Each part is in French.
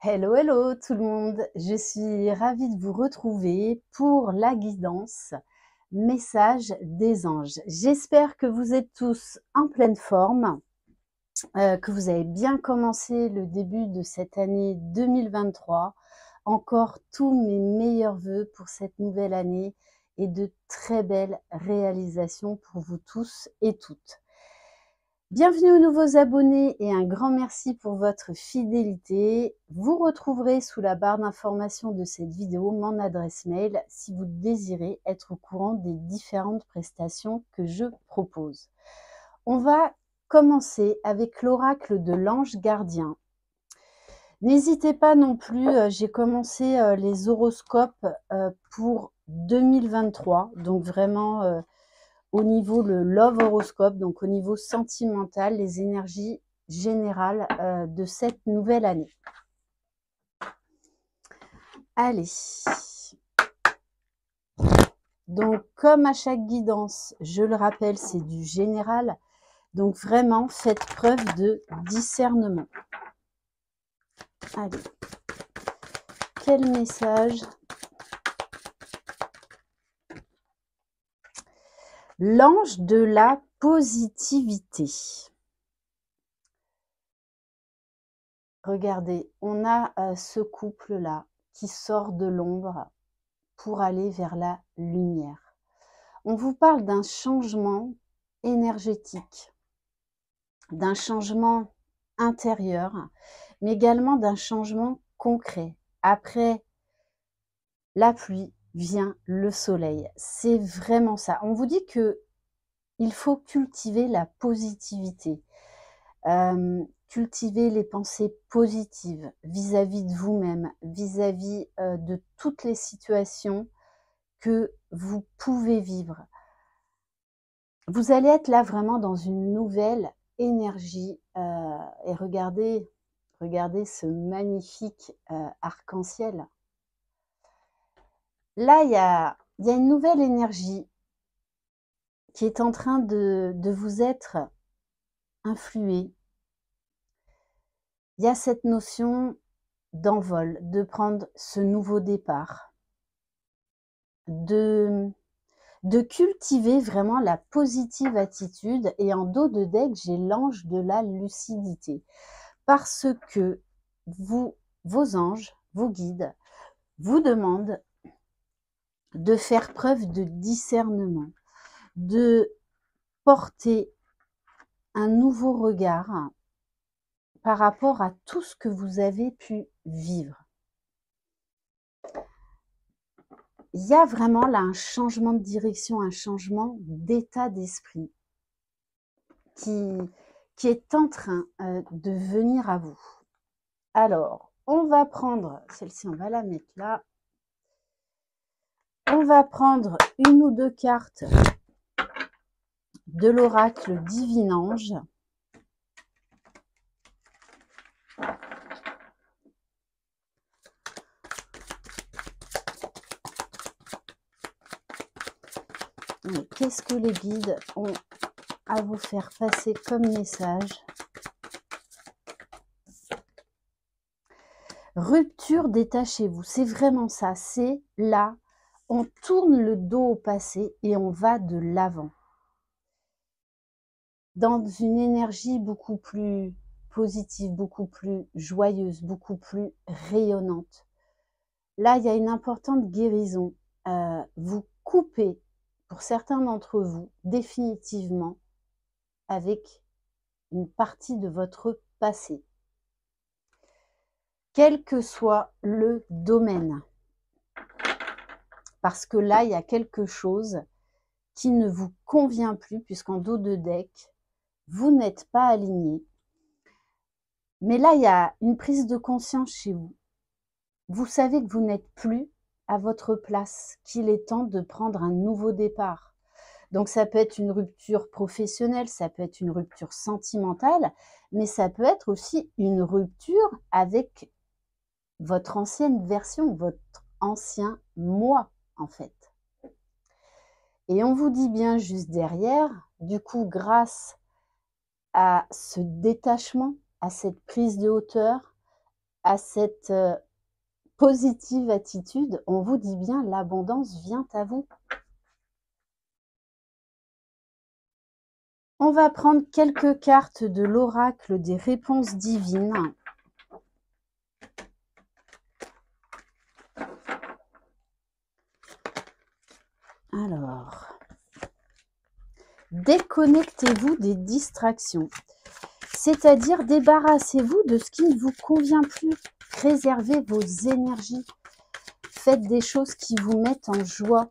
Hello, hello tout le monde, je suis ravie de vous retrouver pour la guidance message des anges. J'espère que vous êtes tous en pleine forme, que vous avez bien commencé le début de cette année 2023. Encore tous mes meilleurs vœux pour cette nouvelle année et de très belles réalisations pour vous tous et toutes. Bienvenue aux nouveaux abonnés et un grand merci pour votre fidélité. Vous retrouverez sous la barre d'information de cette vidéo mon adresse mail si vous désirez être au courant des différentes prestations que je propose. On va commencer avec l'oracle de l'ange gardien. N'hésitez pas non plus, j'ai commencé les horoscopes pour 2023, donc vraiment au niveau le love horoscope, donc au niveau sentimental, les énergies générales de cette nouvelle année. Allez. Donc, comme à chaque guidance, je le rappelle, c'est du général. Donc, vraiment, faites preuve de discernement. Allez. Quel message? L'ange de la positivité. Regardez, on a ce couple-là qui sort de l'ombre pour aller vers la lumière. On vous parle d'un changement énergétique, d'un changement intérieur, mais également d'un changement concret. Après la pluie vient le soleil. C'est vraiment ça. On vous dit que il faut cultiver la positivité, cultiver les pensées positives vis-à-vis de vous-même, vis-à-vis de toutes les situations que vous pouvez vivre. Vous allez être là vraiment dans une nouvelle énergie et regardez ce magnifique arc-en-ciel. Là, il y a une nouvelle énergie qui est en train de vous être influée. Il y a cette notion d'envol, de prendre ce nouveau départ, de cultiver vraiment la positive attitude. Et en dos de deck, j'ai l'ange de la lucidité. Parce que vos anges, vos guides, vous demandent de faire preuve de discernement, de porter un nouveau regard par rapport à tout ce que vous avez pu vivre. Il y a vraiment là un changement de direction, un changement d'état d'esprit qui est en train de venir à vous. Alors, on va prendre, celle-ci on va la mettre là. On va prendre une ou deux cartes de l'oracle Divin Ange. Qu'est-ce que les guides ont à vous faire passer comme message? Rupture, détachez-vous. C'est vraiment ça. C'est là, on tourne le dos au passé et on va de l'avant. Dans une énergie beaucoup plus positive, beaucoup plus joyeuse, beaucoup plus rayonnante. Là, il y a une importante guérison. Vous coupez, pour certains d'entre vous, définitivement avec une partie de votre passé. Quel que soit le domaine. Parce que là, il y a quelque chose qui ne vous convient plus, puisqu'en dos de deck, vous n'êtes pas aligné. Mais là, il y a une prise de conscience chez vous. Vous savez que vous n'êtes plus à votre place, qu'il est temps de prendre un nouveau départ. Donc ça peut être une rupture professionnelle, ça peut être une rupture sentimentale, mais ça peut être aussi une rupture avec votre ancienne version, votre ancien moi en fait. Et on vous dit bien juste derrière, du coup grâce à ce détachement, à cette prise de hauteur, à cette positive attitude, on vous dit bien l'abondance vient à vous. On va prendre quelques cartes de l'oracle des réponses divines. Alors, déconnectez-vous des distractions, c'est-à-dire débarrassez-vous de ce qui ne vous convient plus. Préservez vos énergies. Faites des choses qui vous mettent en joie.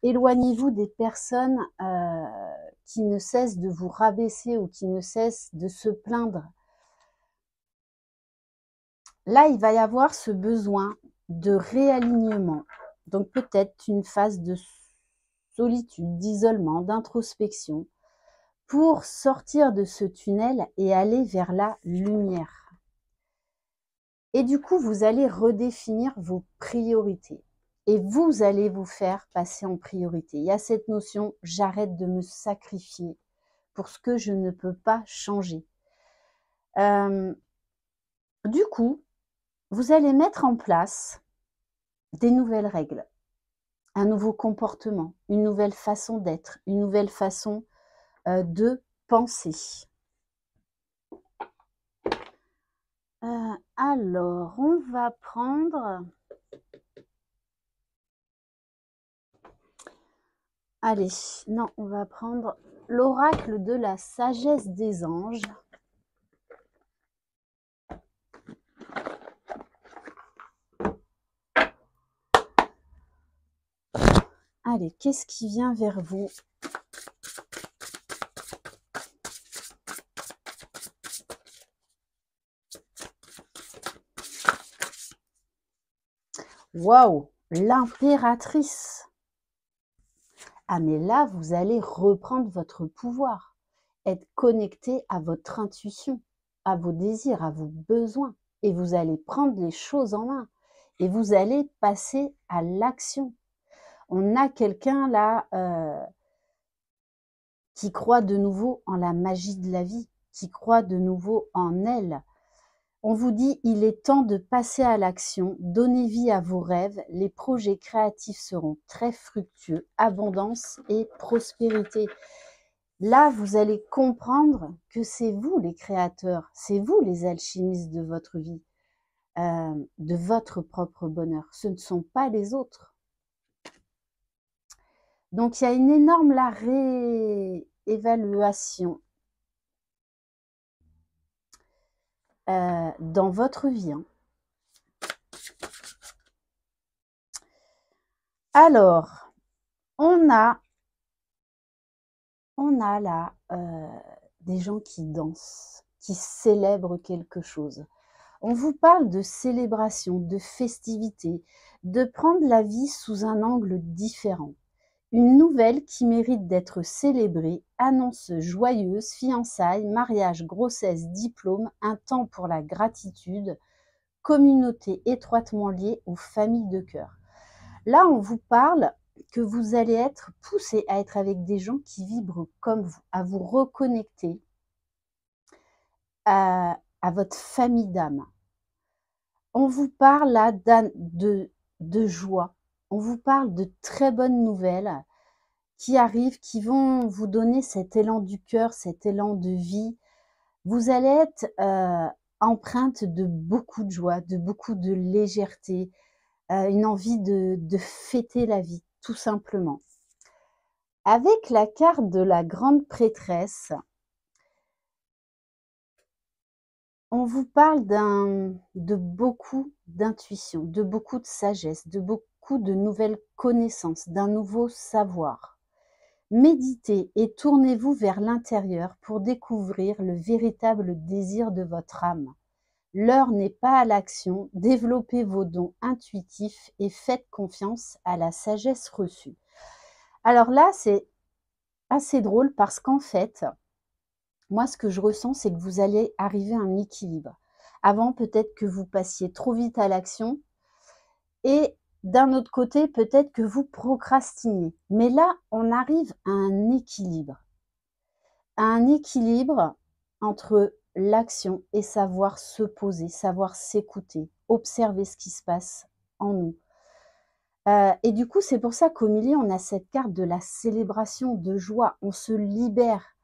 Éloignez-vous des personnes qui ne cessent de vous rabaisser ou qui ne cessent de se plaindre. Là, il va y avoir ce besoin de réalignement. Donc peut-être une phase de solitude, d'isolement, d'introspection, pour sortir de ce tunnel et aller vers la lumière. Et du coup, vous allez redéfinir vos priorités. Et vous allez vous faire passer en priorité. Il y a cette notion, j'arrête de me sacrifier pour ce que je ne peux pas changer. Du coup, vous allez mettre en place des nouvelles règles, un nouveau comportement, une nouvelle façon d'être, une nouvelle façon de penser. Alors, on va prendre... Allez, non, on va prendre l'oracle de la sagesse des anges. Allez, qu'est-ce qui vient vers vous? Waouh, l'impératrice! Ah mais là, vous allez reprendre votre pouvoir, être connecté à votre intuition, à vos désirs, à vos besoins. Et vous allez prendre les choses en main. Et vous allez passer à l'action. On a quelqu'un là qui croit de nouveau en la magie de la vie, qui croit de nouveau en elle. On vous dit, il est temps de passer à l'action, donnez vie à vos rêves, les projets créatifs seront très fructueux, abondance et prospérité. Là, vous allez comprendre que c'est vous les créateurs, c'est vous les alchimistes de votre vie, de votre propre bonheur. Ce ne sont pas les autres. Donc, il y a une énorme réévaluation dans votre vie. Alors, on a là des gens qui dansent, qui célèbrent quelque chose. On vous parle de célébration, de festivité, de prendre la vie sous un angle différent. Une nouvelle qui mérite d'être célébrée, annonce joyeuse, fiançailles, mariage, grossesse, diplôme, un temps pour la gratitude, communauté étroitement liée aux familles de cœur. Là, on vous parle que vous allez être poussé à être avec des gens qui vibrent comme vous, à vous reconnecter à votre famille d'âme. On vous parle là de joie, on vous parle de très bonnes nouvelles qui arrivent, qui vont vous donner cet élan du cœur, cet élan de vie. Vous allez être empreinte de beaucoup de joie, de beaucoup de légèreté, une envie de fêter la vie, tout simplement. Avec la carte de la grande prêtresse, on vous parle de beaucoup d'intuition, de beaucoup de sagesse, de beaucoup de nouvelles connaissances, d'un nouveau savoir. Méditez et tournez-vous vers l'intérieur pour découvrir le véritable désir de votre âme. L'heure n'est pas à l'action, développez vos dons intuitifs et faites confiance à la sagesse reçue. Alors là, c'est assez drôle parce qu'en fait, moi, ce que je ressens, c'est que vous allez arriver à un équilibre. Avant, peut-être que vous passiez trop vite à l'action et d'un autre côté, peut-être que vous procrastiniez. Mais là, on arrive à un équilibre. À un équilibre entre l'action et savoir se poser, savoir s'écouter, observer ce qui se passe en nous. Et du coup, c'est pour ça qu'au milieu, on a cette carte de la célébration, de joie. On se libère,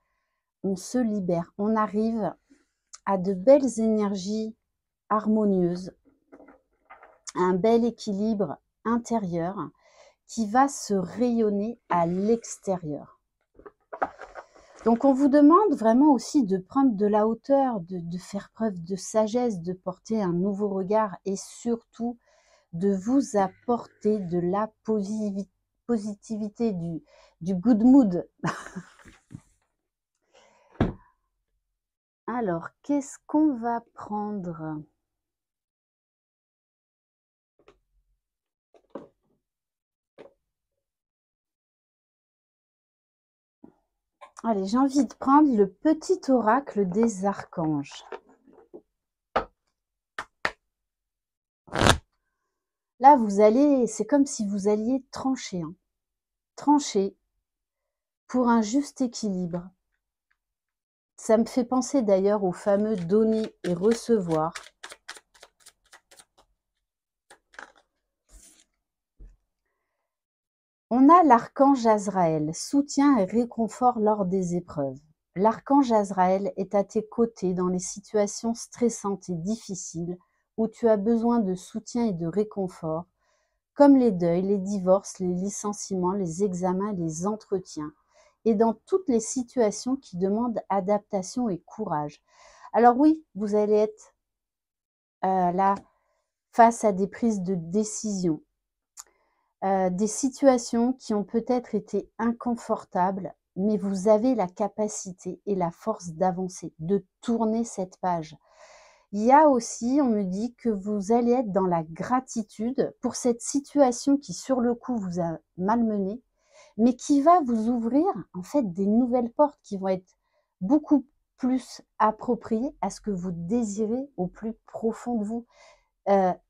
on se libère. On arrive à de belles énergies harmonieuses, un bel équilibre intérieur qui va se rayonner à l'extérieur. Donc on vous demande vraiment aussi de prendre de la hauteur, de faire preuve de sagesse, de porter un nouveau regard et surtout de vous apporter de la positivité, du good mood. Alors, qu'est-ce qu'on va prendre? Allez, j'ai envie de prendre le petit oracle des archanges. Là, vous allez, c'est comme si vous alliez trancher, hein. Trancher pour un juste équilibre. Ça me fait penser d'ailleurs au fameux donner et recevoir. On a l'archange Azraël, soutien et réconfort lors des épreuves. L'archange Azraël est à tes côtés dans les situations stressantes et difficiles où tu as besoin de soutien et de réconfort, comme les deuils, les divorces, les licenciements, les examens, les entretiens, et dans toutes les situations qui demandent adaptation et courage. Alors oui, vous allez être là face à des prises de décision, des situations qui ont peut-être été inconfortables, mais vous avez la capacité et la force d'avancer, de tourner cette page. Il y a aussi, on me dit que vous allez être dans la gratitude pour cette situation qui, sur le coup, vous a malmené, mais qui va vous ouvrir en fait des nouvelles portes qui vont être beaucoup plus appropriées à ce que vous désirez au plus profond de vous.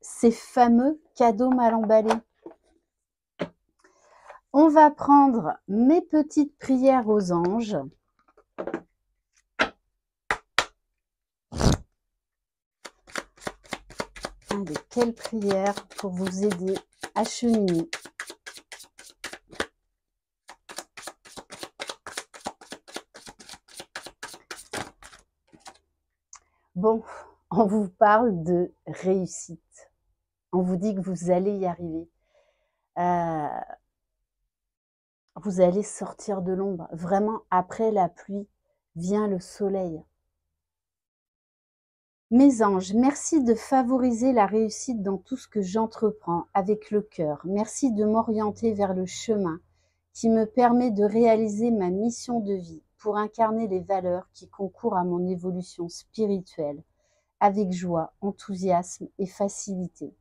Ces fameux cadeaux mal emballés. On va prendre mes petites prières aux anges. Allez, quelle prière pour vous aider à cheminer. Bon, on vous parle de réussite. On vous dit que vous allez y arriver. Vous allez sortir de l'ombre. Vraiment, après la pluie, vient le soleil. Mes anges, merci de favoriser la réussite dans tout ce que j'entreprends avec le cœur. Merci de m'orienter vers le chemin qui me permet de réaliser ma mission de vie pour incarner les valeurs qui concourent à mon évolution spirituelle avec joie, enthousiasme et facilité.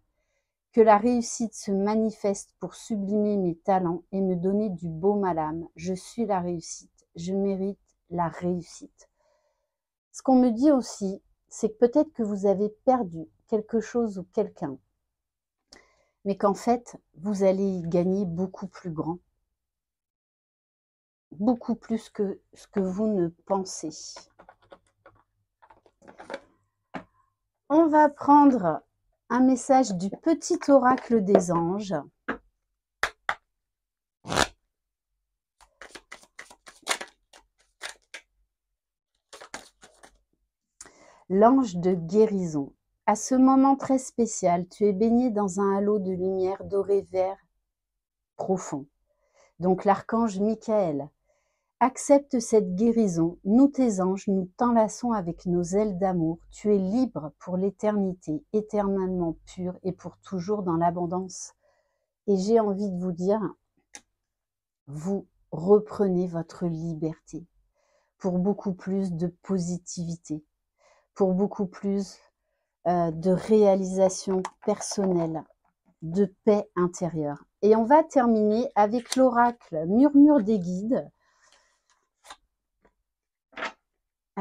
Que la réussite se manifeste pour sublimer mes talents et me donner du baume à l'âme. Je suis la réussite, je mérite la réussite. Ce qu'on me dit aussi, c'est que peut-être que vous avez perdu quelque chose ou quelqu'un, mais qu'en fait, vous allez y gagner beaucoup plus grand, beaucoup plus que ce que vous ne pensez. On va prendre un message du petit oracle des anges. L'ange de guérison. À ce moment très spécial, tu es baigné dans un halo de lumière doré vert profond. Donc l'archange Michael. Accepte cette guérison. Nous, tes anges, nous t'enlaçons avec nos ailes d'amour. Tu es libre pour l'éternité, éternellement pur et pour toujours dans l'abondance. Et j'ai envie de vous dire, vous reprenez votre liberté pour beaucoup plus de positivité, pour beaucoup plus de réalisation personnelle, de paix intérieure. Et on va terminer avec l'oracle Murmure des guides.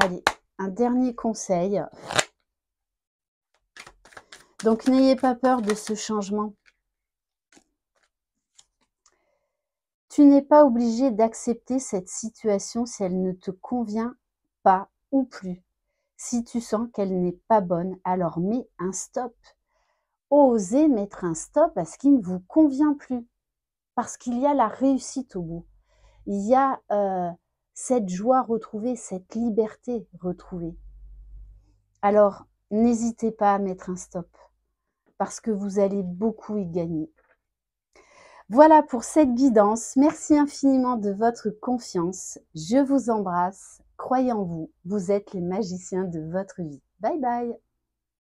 Allez, un dernier conseil. Donc, n'ayez pas peur de ce changement. Tu n'es pas obligé d'accepter cette situation si elle ne te convient pas ou plus. Si tu sens qu'elle n'est pas bonne, alors mets un stop. Osez mettre un stop à ce qui ne vous convient plus, parce qu'il y a la réussite au bout. Il y a cette joie retrouvée, cette liberté retrouvée. Alors, n'hésitez pas à mettre un stop, parce que vous allez beaucoup y gagner. Voilà pour cette guidance. Merci infiniment de votre confiance. Je vous embrasse. Croyez en vous. Vous êtes les magiciens de votre vie. Bye bye.